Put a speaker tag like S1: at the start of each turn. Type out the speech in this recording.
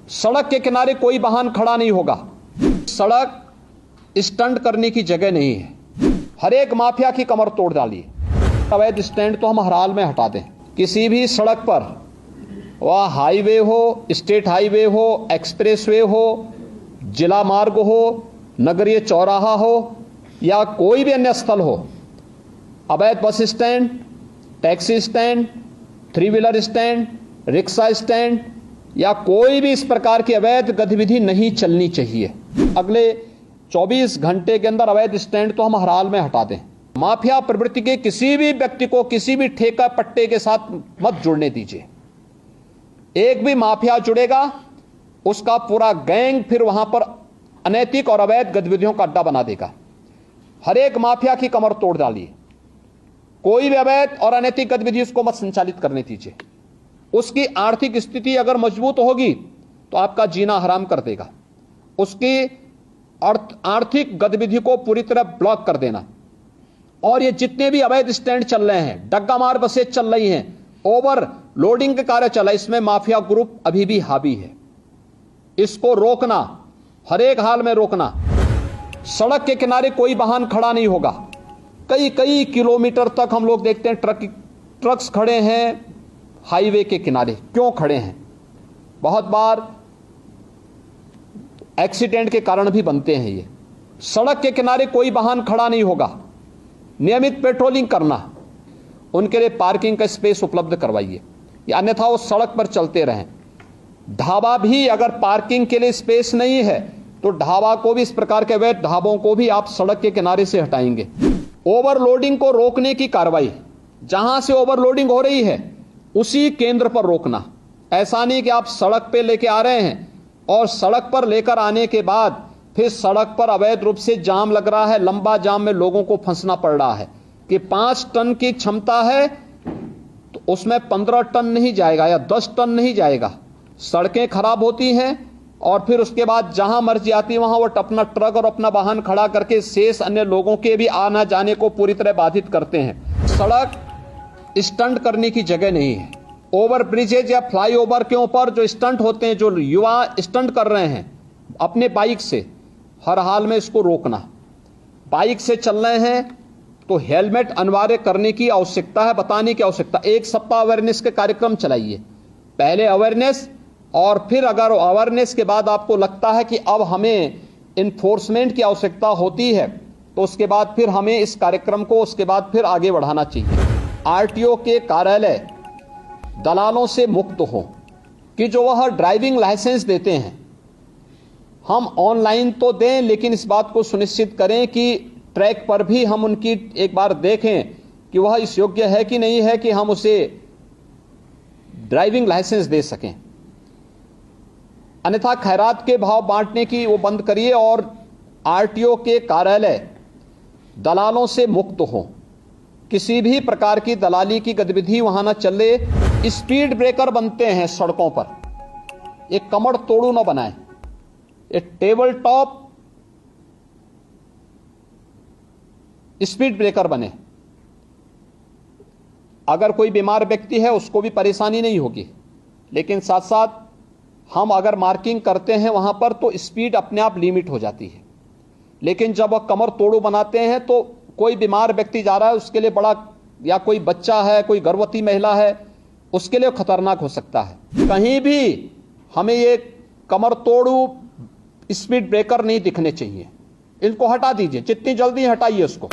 S1: सड़क के किनारे कोई वाहन खड़ा नहीं होगा। सड़क स्टंट करने की जगह नहीं है। हर एक माफिया की कमर तोड़ डाली है। अवैध स्टैंड तो हम हर हाल में हटा दें। किसी भी सड़क पर, वह हाईवे हो, स्टेट हाईवे हो, एक्सप्रेसवे हो, जिला मार्ग हो, नगरीय चौराहा हो या कोई भी अन्य स्थल हो, अवैध bus stand, taxi stand, three wheeler stand, rickshaw stand या कोई भी इस प्रकार की अवैध गतिविधि नहीं चलनी चाहिए। अगले 24 घंटे के अंदर अवैध स्टैंड तो हम हर हाल में हटा दें। माफिया प्रवृत्ति के किसी भी व्यक्ति को किसी भी ठेका पट्टे के साथ मत जुड़ने दीजिए। एक भी माफिया जुड़ेगा, उसका पूरा गैंग फिर वहां पर अनैतिक और अवैध गतिविधियों का अड्डा बना देगा। हर एक माफिया की कमर तोड़ डालिए। कोई भी अवैध और अनैतिक गतिविधि उसको मत संचालित करने दीजिए। उसकी आर्थिक स्थिति अगर मजबूत होगी तो आपका जीना हराम कर देगा। उसकी आर्थिक गतिविधि को पूरी तरह ब्लॉक कर देना। और ये जितने भी अवैध स्टैंड चल रहे हैं, डग्गा मार बसें चल रही हैं, ओवर लोडिंग के कार्य चल रहा है, इसमें माफिया ग्रुप अभी भी हावी है। इसको रोकना, हर एक हाल में रोकना। सड़क के किनारे कोई वाहन खड़ा नहीं होगा। कई कई किलोमीटर तक हम लोग देखते हैं ट्रक्स खड़े हैं हाईवे के किनारे। क्यों खड़े हैं? बहुत बार एक्सीडेंट के कारण भी बनते हैं ये। सड़क के किनारे कोई वाहन खड़ा नहीं होगा। नियमित पेट्रोलिंग करना, उनके लिए पार्किंग का स्पेस उपलब्ध करवाइए, या अन्यथा वो सड़क पर चलते रहें। ढाबा भी अगर पार्किंग के लिए स्पेस नहीं है तो ढाबा को भी, इस प्रकार के अवैध ढाबों को भी आप सड़क के किनारे से हटाएंगे। ओवरलोडिंग को रोकने की कार्रवाई, जहां से ओवरलोडिंग हो रही है उसी केंद्र पर रोकना। ऐसा नहीं कि आप सड़क पे लेके आ रहे हैं और सड़क पर लेकर आने के बाद फिर सड़क पर अवैध रूप से जाम लग रहा है, लंबा जाम में लोगों को फंसना पड़ रहा है कि 5 टन की क्षमता है तो उसमें 15 टन नहीं जाएगा या 10 टन नहीं जाएगा। सड़कें खराब होती हैं और फिर उसके बाद जहां मर्जी आती है वहां वो अपना ट्रक और अपना वाहन खड़ा करके शेष अन्य लोगों के भी आना जाने को पूरी तरह बाधित करते हैं। सड़क स्टंट करने की जगह नहीं है। ओवर ब्रिजेज या फ्लाईओवर के ऊपर जो स्टंट होते हैं, जो युवा स्टंट कर रहे हैं अपने बाइक से, हर हाल में इसको रोकना। बाइक से चल रहे हैं तो हेलमेट अनिवार्य करने की आवश्यकता है, बताने की आवश्यकता। 1 सप्ताह अवेयरनेस के कार्यक्रम चलाइए। पहले अवेयरनेस और फिर अगर अवेयरनेस के बाद आपको लगता है कि अब हमें इन्फोर्समेंट की आवश्यकता होती है तो उसके बाद फिर हमें इस कार्यक्रम को उसके बाद फिर आगे बढ़ाना चाहिए। आरटीओ के कार्यालय दलालों से मुक्त हो कि जो वह ड्राइविंग लाइसेंस देते हैं हम ऑनलाइन तो दें, लेकिन इस बात को सुनिश्चित करें कि ट्रैक पर भी हम उनकी एक बार देखें कि वह इस योग्य है कि नहीं है कि हम उसे ड्राइविंग लाइसेंस दे सकें। अन्यथा खैरात के भाव बांटने की वो बंद करिए और आरटीओ के कार्यालय दलालों से मुक्त हो। किसी भी प्रकार की दलाली की गतिविधि वहां न चले। स्पीड ब्रेकर बनते हैं सड़कों पर, एक कमर तोड़ू न बनाए। एक टेबल टॉप स्पीड ब्रेकर बने। अगर कोई बीमार व्यक्ति है उसको भी परेशानी नहीं होगी, लेकिन साथ साथ हम अगर मार्किंग करते हैं वहां पर तो स्पीड अपने आप लिमिट हो जाती है। लेकिन जब वह कमर तोड़ू बनाते हैं तो कोई बीमार व्यक्ति जा रहा है उसके लिए बड़ा, या कोई बच्चा है, कोई गर्भवती महिला है, उसके लिए खतरनाक हो सकता है। कहीं भी हमें ये कमर तोड़ू स्पीड ब्रेकर नहीं दिखने चाहिए। इनको हटा दीजिए, जितनी जल्दी हटाइए उसको।